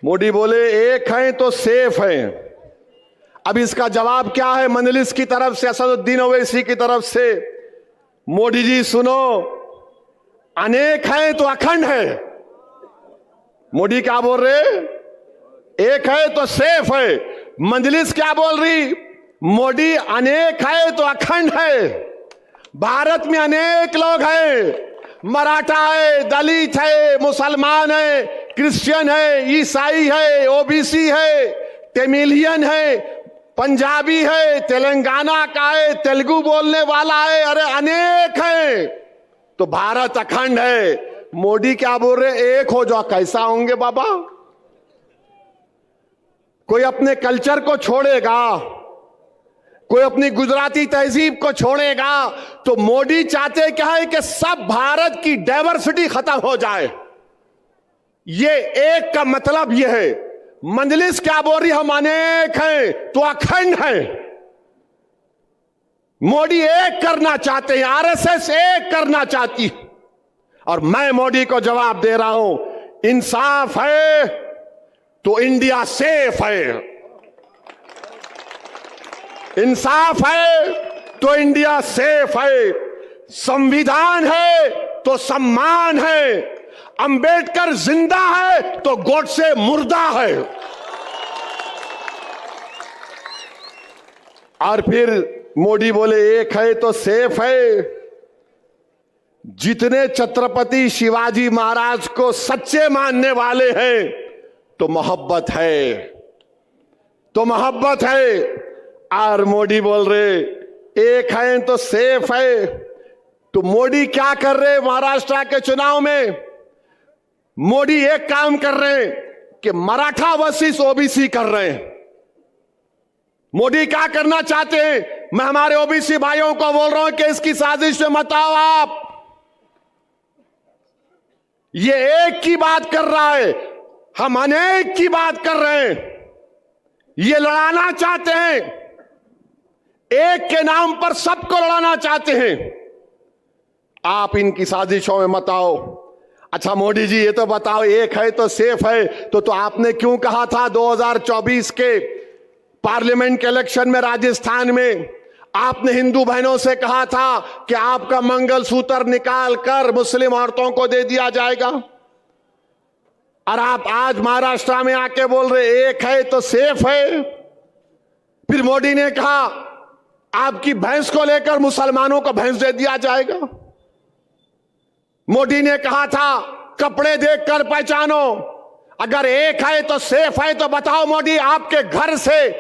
मोदी बोले एक हैं तो सेफ हैं। अब इसका जवाब क्या है मजलिस की तरफ से, असदुद्दीन ओवैसी की तरफ से? मोदी जी सुनो, अनेक हैं तो अखंड है। मोदी क्या बोल रहे? एक है तो सेफ है। मजलिस क्या बोल रही? मोदी अनेक है तो अखंड है। भारत में अनेक लोग हैं, मराठा है, दलित है, मुसलमान है, क्रिश्चियन है, ईसाई है, ओबीसी है, तमिलियन है, पंजाबी है, तेलंगाना का है, तेलुगु बोलने वाला है, अरे अनेक है। तो भारत अखंड है। मोदी क्या बोल रहे? एक हो जाओ। कैसा होंगे बाबा? कोई अपने कल्चर को छोड़ेगा, कोई अपनी गुजराती तहजीब को छोड़ेगा। तो मोदी चाहते क्या है कि सब भारत की डाइवर्सिटी खत्म हो जाए। ये एक का मतलब ये है। मजलिस क्या बोल रही? हम अनेक हैं तो अखंड हैं। मोदी एक करना चाहते हैं, आरएसएस एक करना चाहती। और मैं मोदी को जवाब दे रहा हूं, इंसाफ है तो इंडिया सेफ है, इंसाफ है तो इंडिया सेफ है, संविधान है तो सम्मान है, अंबेडकर जिंदा है तो गोडसे मुर्दा है। और फिर मोदी बोले एक है तो सेफ है। जितने छत्रपति शिवाजी महाराज को सच्चे मानने वाले हैं तो मोहब्बत है, तो मोहब्बत है। और मोदी बोल रहे एक है तो सेफ है। तो मोदी क्या कर रहे महाराष्ट्र के चुनाव में? मोदी एक काम कर रहे हैं कि मराठा वर्सेस ओबीसी कर रहे हैं। मोदी क्या करना चाहते हैं? मैं हमारे ओबीसी भाइयों को बोल रहा हूं कि इसकी साजिश में मत आओ आप। ये एक की बात कर रहा है, हम अनेक की बात कर रहे हैं। ये लड़ाना चाहते हैं, एक के नाम पर सबको लड़ाना चाहते हैं। आप इनकी साजिशों में मत आओ। अच्छा मोदी जी ये तो बताओ, एक है तो सेफ है, तो आपने क्यों कहा था 2024 के पार्लियामेंट के इलेक्शन में राजस्थान में आपने हिंदू बहनों से कहा था कि आपका मंगलसूत्र निकाल कर मुस्लिम औरतों को दे दिया जाएगा? और आप आज महाराष्ट्र में आके बोल रहे एक है तो सेफ है। फिर मोदी ने कहा आपकी भैंस को लेकर मुसलमानों को भैंस दे दिया जाएगा। मोदी ने कहा था कपड़े देखकर पहचानो। अगर एक है तो सेफ है तो बताओ मोदी, आपके घर से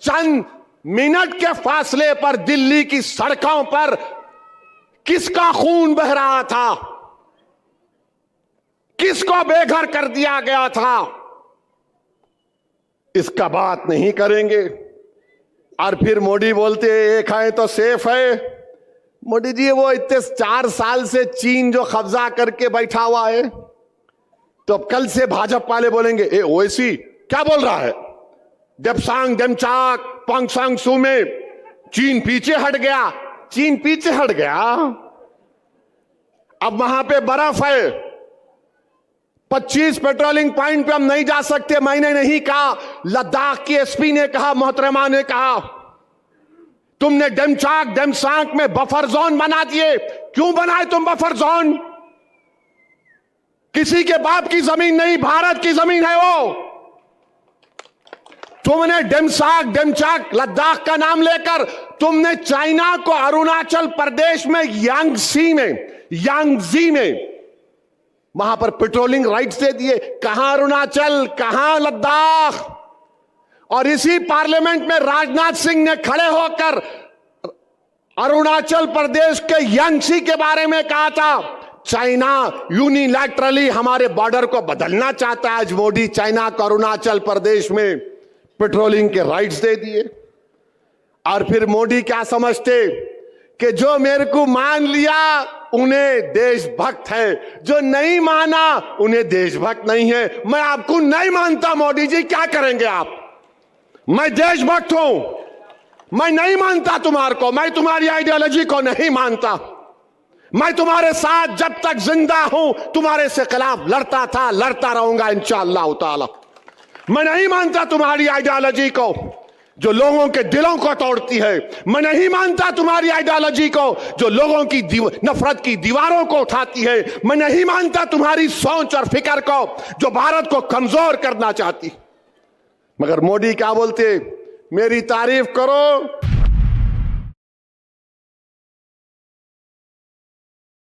चंद मिनट के फासले पर दिल्ली की सड़कों पर किसका खून बह रहा था? किसको बेघर कर दिया गया था? इसका बात नहीं करेंगे। और फिर मोदी बोलते एक है तो सेफ है। मोदी जी वो इतने 4 साल से चीन जो कब्जा करके बैठा हुआ है, तो अब कल से भाजपा वाले बोलेंगे ए ओवैसी क्या बोल रहा है? डेप्सांग डेमचाक पंगसांग सू में चीन पीछे हट गया। चीन पीछे हट गया, अब वहां पे बर्फ है। 25 पेट्रोलिंग पॉइंट पे हम नहीं जा सकते। मैंने नहीं कहा, लद्दाख की एसपी ने कहा, मोहतरमा ने कहा। तुमने डेमचाक डेमसांग में बफर जोन बना दिए। क्यों बनाए तुम बफर जोन? किसी के बाप की जमीन नहीं, भारत की जमीन है वो। तुमने डेमसाक डेमचाक लद्दाख का नाम लेकर तुमने चाइना को अरुणाचल प्रदेश में यांगजी में वहां पर पेट्रोलिंग राइट्स दे दिए। कहां अरुणाचल, कहां लद्दाख? और इसी पार्लियामेंट में राजनाथ सिंह ने खड़े होकर अरुणाचल प्रदेश के यांगसी के बारे में कहा था चाइना यूनिलैटरली हमारे बॉर्डर को बदलना चाहता है। आज मोदी चाइना को अरुणाचल प्रदेश में पेट्रोलिंग के राइट्स दे दिए। और फिर मोदी क्या समझते कि जो मेरे को मान लिया उन्हें देशभक्त है, जो नहीं माना उन्हें देशभक्त नहीं है। मैं आपको नहीं मानता मोदी जी, क्या करेंगे आप? मैं देशभक्त हूं, मैं नहीं मानता तुम्हारे को, मैं तुम्हारी आइडियोलॉजी को नहीं मानता। मैं तुम्हारे साथ जब तक जिंदा हूं तुम्हारे से खिलाफ लड़ता था, लड़ता रहूंगा इंशाअल्लाह ताला। मैं नहीं मानता तुम्हारी आइडियोलॉजी को जो लोगों के दिलों को तोड़ती है। मैं नहीं मानता तुम्हारी आइडियोलॉजी को जो लोगों की नफरत की दीवारों को उठाती है। मैं नहीं मानता तुम्हारी सोच और फिक्र को जो भारत को कमजोर करना चाहती। मगर मोदी क्या बोलते, मेरी तारीफ करो